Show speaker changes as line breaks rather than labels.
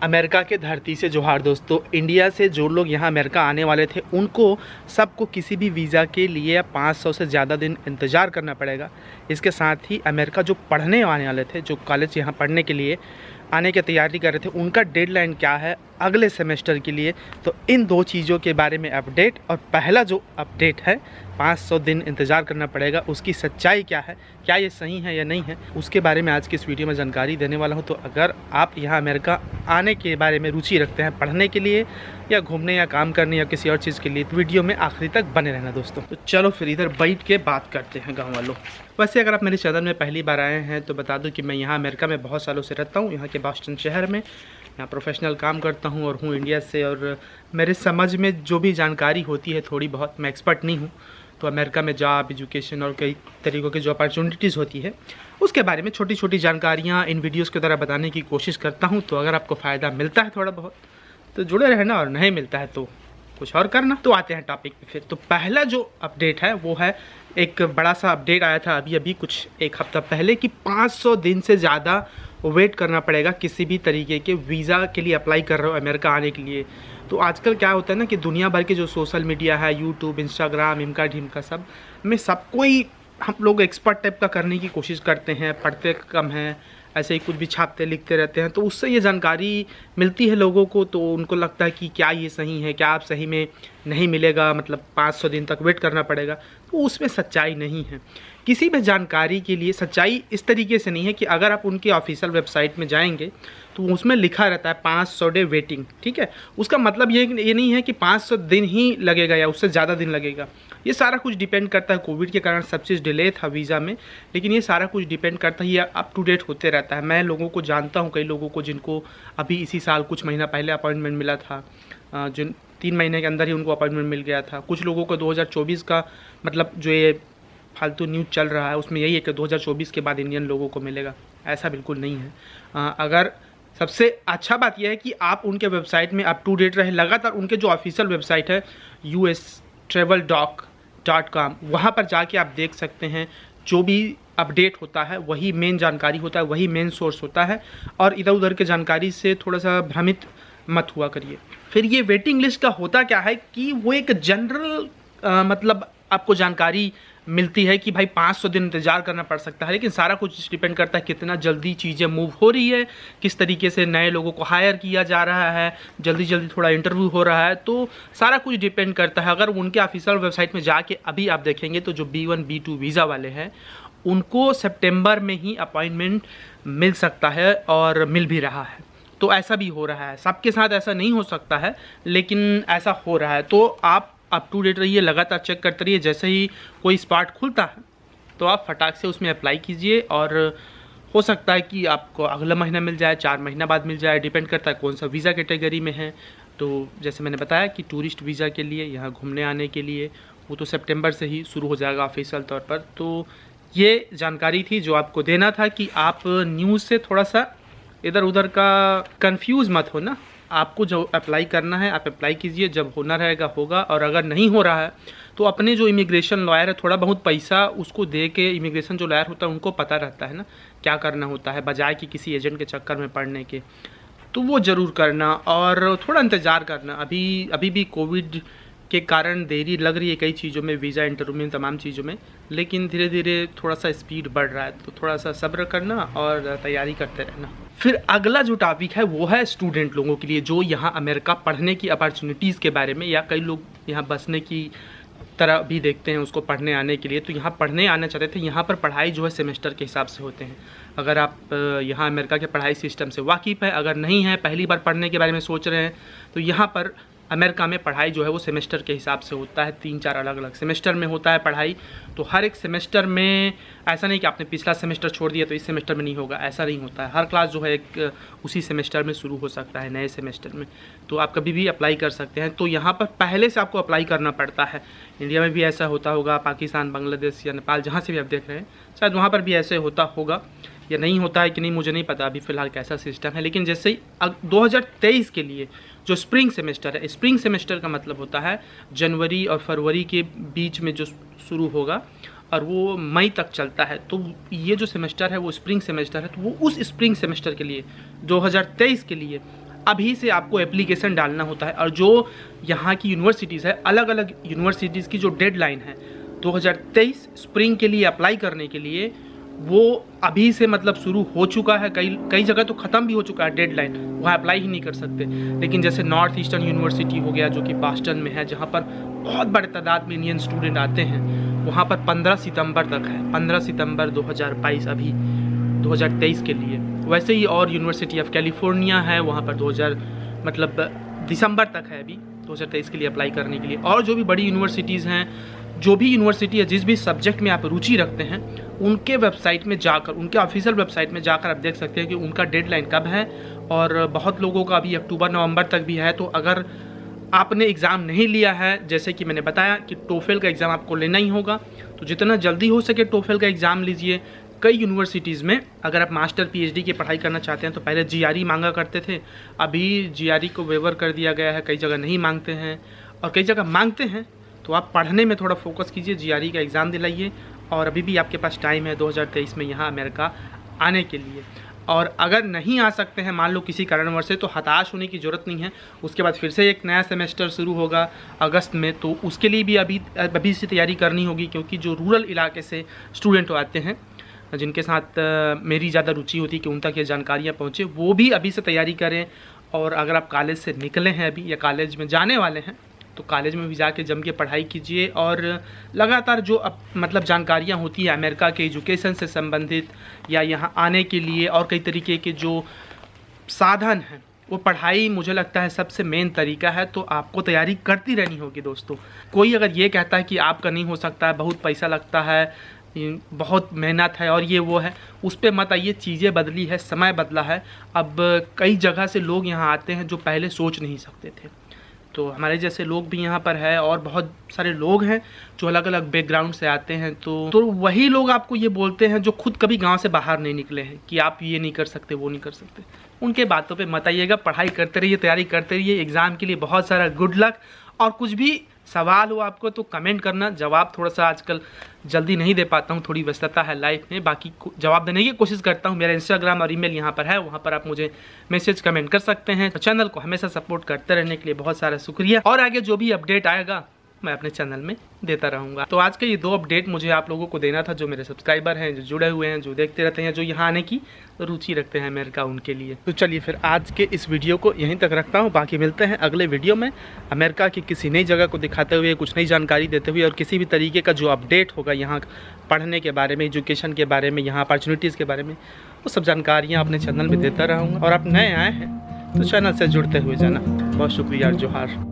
America के धरती से जोहार दोस्तों। इंडिया से जो लोग यहाँ अमेरिका आने वाले थे उनको सबको किसी भी वीज़ा के लिए 500 से ज़्यादा दिन इंतज़ार करना पड़ेगा। इसके साथ ही अमेरिका जो पढ़ने आने वाले थे, जो कॉलेज यहाँ पढ़ने के लिए आने की तैयारी कर रहे थे, उनका डेडलाइन क्या है अगले सेमेस्टर के लिए। तो इन दो चीज़ों के बारे में अपडेट, और पहला जो अपडेट है 500 दिन इंतज़ार करना पड़ेगा, उसकी सच्चाई क्या है, क्या ये सही है या नहीं है, उसके बारे में आज की इस वीडियो में जानकारी देने वाला हूं। तो अगर आप यहाँ अमेरिका आने के बारे में रुचि रखते हैं, पढ़ने के लिए या घूमने या काम करने या किसी और चीज़ के लिए, तो वीडियो में आखिरी तक बने रहना दोस्तों। तो चलो फिर इधर बैठ के बात करते हैं गाँव वालों। वैसे अगर आप मेरे चैनल में पहली बार आए हैं तो बता दूं कि मैं यहाँ अमेरिका में बहुत सालों से रहता हूँ, यहाँ के बॉस्टन शहर में। यहाँ प्रोफेशनल काम करता हूँ और हूँ इंडिया से, और मेरे समझ में जो भी जानकारी होती है थोड़ी बहुत, मैं एक्सपर्ट नहीं हूँ, तो अमेरिका में जॉब, एजुकेशन और कई तरीक़ों की जो अपॉर्चुनिटीज़ होती है उसके बारे में छोटी छोटी जानकारियाँ इन वीडियोज़ के द्वारा बताने की कोशिश करता हूँ। तो अगर आपको फ़ायदा मिलता है थोड़ा बहुत तो जुड़े रहना, और नहीं मिलता है तो कुछ और करना। तो आते हैं टॉपिक पे फिर। तो पहला जो अपडेट है वो है, एक बड़ा सा अपडेट आया था अभी कुछ एक हफ्ता पहले कि 500 दिन से ज़्यादा वेट करना पड़ेगा किसी भी तरीके के वीज़ा के लिए अप्लाई कर रहे हो अमेरिका आने के लिए। तो आजकल क्या होता है ना कि दुनिया भर के जो सोशल मीडिया है, यूट्यूब, इंस्टाग्राम, इमका ढिमका, सब में सबको ही हम लोग एक्सपर्ट टाइप का करने की कोशिश करते हैं, पढ़ते कम हैं, ऐसे ही कुछ भी छापते लिखते रहते हैं। तो उससे ये जानकारी मिलती है लोगों को, तो उनको लगता है कि क्या ये सही है, क्या आप सही में नहीं मिलेगा, मतलब 500 दिन तक वेट करना पड़ेगा। तो उसमें सच्चाई नहीं है। किसी भी जानकारी के लिए सच्चाई इस तरीके से नहीं है कि अगर आप उनके ऑफिशियल वेबसाइट में जाएंगे तो उसमें लिखा रहता है 500 डे वेटिंग, ठीक है। उसका मतलब ये नहीं है कि 500 दिन ही लगेगा या उससे ज़्यादा दिन लगेगा। ये सारा कुछ डिपेंड करता है, कोविड के कारण सब चीज़ डिले था वीज़ा में, लेकिन ये सारा कुछ डिपेंड करता है, ये अप टू डेट होते रहता है। मैं लोगों को जानता हूँ, कई लोगों को जिनको अभी इसी साल कुछ महीना पहले अपॉइंटमेंट मिला था, जिन 3 महीने के अंदर ही उनको अपॉइंटमेंट मिल गया था। कुछ लोगों को 2024 का, मतलब जो ये फालतू न्यूज़ चल रहा है उसमें यही है कि 2024 के बाद इंडियन लोगों को मिलेगा, ऐसा बिल्कुल नहीं है। अगर सबसे अच्छा बात यह है कि आप उनके वेबसाइट में अप टू डेट रहे लगातार। उनके जो ऑफिशियल वेबसाइट है ustraveldoc.com, वहाँ पर जाके आप देख सकते हैं जो भी अपडेट होता है वही मेन जानकारी होता है, वही मेन सोर्स होता है, और इधर उधर के जानकारी से थोड़ा सा भ्रमित मत हुआ करिए। फिर ये वेटिंग लिस्ट का होता क्या है कि वो एक जनरल मतलब आपको जानकारी मिलती है कि भाई 500 दिन इंतज़ार करना पड़ सकता है, लेकिन सारा कुछ डिपेंड करता है कितना जल्दी चीज़ें मूव हो रही है, किस तरीके से नए लोगों को हायर किया जा रहा है, जल्दी जल्दी थोड़ा इंटरव्यू हो रहा है। तो सारा कुछ डिपेंड करता है। अगर उनके ऑफिशियल वेबसाइट में जाके अभी आप देखेंगे तो जो B1 B2 वीज़ा वाले हैं उनको सितंबर में ही अपॉइंटमेंट मिल सकता है, और मिल भी रहा है। तो ऐसा भी हो रहा है, सबके साथ ऐसा नहीं हो सकता है, लेकिन ऐसा हो रहा है। तो आप अप टू डेट रहिए, लगातार चेक करते रहिए। जैसे ही कोई स्पॉट खुलता है तो आप फटाक से उसमें अप्लाई कीजिए, और हो सकता है कि आपको अगला महीना मिल जाए, 4 महीना बाद मिल जाए, डिपेंड करता है कौन सा वीज़ा कैटेगरी में है। तो जैसे मैंने बताया कि टूरिस्ट वीज़ा के लिए, यहाँ घूमने आने के लिए, वो तो सितंबर से ही शुरू हो जाएगा ऑफिशियल तौर पर। तो ये जानकारी थी जो आपको देना था कि आप न्यूज़ से थोड़ा सा इधर उधर का कंफ्यूज मत हो ना। आपको जो अप्लाई करना है आप अप्लाई कीजिए, जब होना रहेगा होगा, और अगर नहीं हो रहा है तो अपने जो इमिग्रेशन लॉयर है, थोड़ा बहुत पैसा उसको दे के, इमिग्रेशन जो लॉयर होता है उनको पता रहता है ना क्या करना होता है, बजाय कि किसी एजेंट के चक्कर में पड़ने के। तो वो ज़रूर करना और थोड़ा इंतज़ार करना। अभी भी कोविड के कारण देरी लग रही है कई चीज़ों में, वीज़ा, इंटरव्यू में, तमाम चीज़ों में, लेकिन धीरे धीरे थोड़ा सा स्पीड बढ़ रहा है। तो थोड़ा सा सब्र करना और तैयारी करते रहना। फिर अगला जो टॉपिक है वो है स्टूडेंट लोगों के लिए, जो यहाँ अमेरिका पढ़ने की अपॉर्चुनिटीज़ के बारे में, या कई लोग यहाँ बसने की तरह भी देखते हैं उसको, पढ़ने आने के लिए। तो यहाँ पढ़ने आना चाहते थे। यहाँ पर पढ़ाई जो है सेमेस्टर के हिसाब से होते हैं। अगर आप यहाँ अमेरिका के पढ़ाई सिस्टम से वाकिफ़ है, अगर नहीं है, पहली बार पढ़ने के बारे में सोच रहे हैं, तो यहाँ पर अमेरिका में पढ़ाई जो है वो सेमेस्टर के हिसाब से होता है। 3-4 अलग अलग सेमेस्टर में होता है पढ़ाई। तो हर एक सेमेस्टर में ऐसा नहीं कि आपने पिछला सेमेस्टर छोड़ दिया तो इस सेमेस्टर में नहीं होगा, ऐसा नहीं होता है। हर क्लास जो है एक उसी सेमेस्टर में शुरू हो सकता है, नए सेमेस्टर में। तो आप कभी भी अप्लाई कर सकते हैं। तो यहाँ पर पहले से आपको अप्लाई करना पड़ता है। इंडिया में भी ऐसा होता होगा, पाकिस्तान, बांग्लादेश या नेपाल, जहाँ से भी आप देख रहे हैं, शायद वहाँ पर भी ऐसे होता होगा या नहीं होता है कि नहीं, मुझे नहीं पता अभी फ़िलहाल कैसा सिस्टम है। लेकिन जैसे ही 2023 के लिए जो स्प्रिंग सेमेस्टर है, स्प्रिंग सेमेस्टर का मतलब होता है जनवरी और फरवरी के बीच में जो शुरू होगा और वो मई तक चलता है। तो ये जो सेमेस्टर है वो स्प्रिंग सेमेस्टर है। तो वो उस स्प्रिंग सेमेस्टर के लिए 2023 के लिए अभी से आपको एप्लीकेशन डालना होता है। और जो यहाँ की यूनिवर्सिटीज़ है, अलग अलग यूनिवर्सिटीज़ की जो डेडलाइन है 2023 स्प्रिंग के लिए अप्लाई करने के लिए, वो अभी से मतलब शुरू हो चुका है। कई जगह तो ख़त्म भी हो चुका है डेडलाइन, वहाँ अप्लाई ही नहीं कर सकते। लेकिन जैसे नॉर्थ ईस्टर्न यूनिवर्सिटी हो गया, जो कि बॉस्टन में है, जहाँ पर बहुत बड़े तादाद में इंडियन स्टूडेंट आते हैं, वहाँ पर 15 सितंबर तक है, 15 सितंबर 2022 अभी 2023 के लिए। वैसे ही और यूनिवर्सिटी ऑफ कैलिफोर्निया है, वहाँ पर दिसंबर तक है अभी 2023 के लिए अप्लाई करने के लिए। और जो भी बड़ी यूनिवर्सिटीज़ हैं, जो भी यूनिवर्सिटी है, जिस भी सब्जेक्ट में आप रुचि रखते हैं, उनके वेबसाइट में जाकर, उनके ऑफिशियल वेबसाइट में जाकर आप देख सकते हैं कि उनका डेडलाइन कब है। और बहुत लोगों का अभी अक्टूबर नवंबर तक भी है। तो अगर आपने एग्ज़ाम नहीं लिया है, जैसे कि मैंने बताया कि टोफेल का एग्ज़ाम आपको लेना ही होगा, तो जितना जल्दी हो सके टोफेल का एग्ज़ाम लीजिए। कई यूनिवर्सिटीज़ में अगर आप मास्टर पीएचडी की पढ़ाई करना चाहते हैं तो पहले जीआरई मांगा करते थे, अभी जीआरई को वेवर कर दिया गया है। कई जगह नहीं मांगते हैं और कई जगह मांगते हैं। तो आप पढ़ने में थोड़ा फोकस कीजिए, जीआरई का एग्ज़ाम दिलाइए। और अभी भी आपके पास टाइम है 2023 में यहाँ अमेरिका आने के लिए। और अगर नहीं आ सकते हैं, मान लो किसी कारणवश से, तो हताश होने की ज़रूरत नहीं है। उसके बाद फिर से एक नया सेमेस्टर शुरू होगा अगस्त में, तो उसके लिए भी अभी से तैयारी करनी होगी। क्योंकि जो रूरल इलाके से स्टूडेंट आते हैं, जिनके साथ मेरी ज़्यादा रुचि होती है कि उन तक ये जानकारियाँ पहुँचे, वो भी अभी से तैयारी करें। और अगर आप कॉलेज से निकले हैं अभी या कॉलेज में जाने वाले हैं, तो कॉलेज में भी जाके जम के पढ़ाई कीजिए। और लगातार जो जानकारियाँ होती है अमेरिका के एजुकेशन से संबंधित या यहाँ आने के लिए, और कई तरीके के जो साधन हैं, वो पढ़ाई मुझे लगता है सबसे मेन तरीका है। तो आपको तैयारी करती रहनी होगी दोस्तों। कोई अगर ये कहता है कि आपका नहीं हो सकता है, बहुत पैसा लगता है, बहुत मेहनत है और ये वो है, उस पर मत आइए। चीज़ें बदली है, समय बदला है। अब कई जगह से लोग यहाँ आते हैं जो पहले सोच नहीं सकते थे। तो हमारे जैसे लोग भी यहाँ पर है, और बहुत सारे लोग हैं जो अलग अलग बैकग्राउंड से आते हैं। तो वही लोग आपको ये बोलते हैं जो खुद कभी गांव से बाहर नहीं निकले हैं कि आप ये नहीं कर सकते, वो नहीं कर सकते। उनके बातों पे मत आइएगा। पढ़ाई करते रहिए, तैयारी करते रहिए। एग्ज़ाम के लिए बहुत सारा गुड लक। और कुछ भी सवाल हो आपको तो कमेंट करना। जवाब थोड़ा सा आजकल जल्दी नहीं दे पाता हूँ, थोड़ी व्यस्तता है लाइफ में। बाकी जवाब देने की कोशिश करता हूँ। मेरा इंस्टाग्राम और ईमेल यहाँ पर है, वहाँ पर आप मुझे मैसेज कमेंट कर सकते हैं। तो चैनल को हमेशा सपोर्ट करते रहने के लिए बहुत सारा शुक्रिया। और आगे जो भी अपडेट आएगा मैं अपने चैनल में देता रहूँगा। तो आज के ये 2 अपडेट मुझे आप लोगों को देना था, जो मेरे सब्सक्राइबर हैं, जो जुड़े हुए हैं, जो देखते रहते हैं, जो यहाँ आने की रुचि रखते हैं अमेरिका, उनके लिए। तो चलिए फिर आज के इस वीडियो को यहीं तक रखता हूँ। बाकी मिलते हैं अगले वीडियो में अमेरिका की किसी नई जगह को दिखाते हुए, कुछ नई जानकारी देते हुए, और किसी भी तरीके का जो अपडेट होगा यहाँ पढ़ने के बारे में, एजुकेशन के बारे में, यहाँ अपॉर्चुनिटीज़ के बारे में, वो सब जानकारियाँ अपने चैनल में देता रहूँगा। और आप नए आए हैं तो चैनल से जुड़ते हुए जाना। बहुत शुक्रिया और जोहार।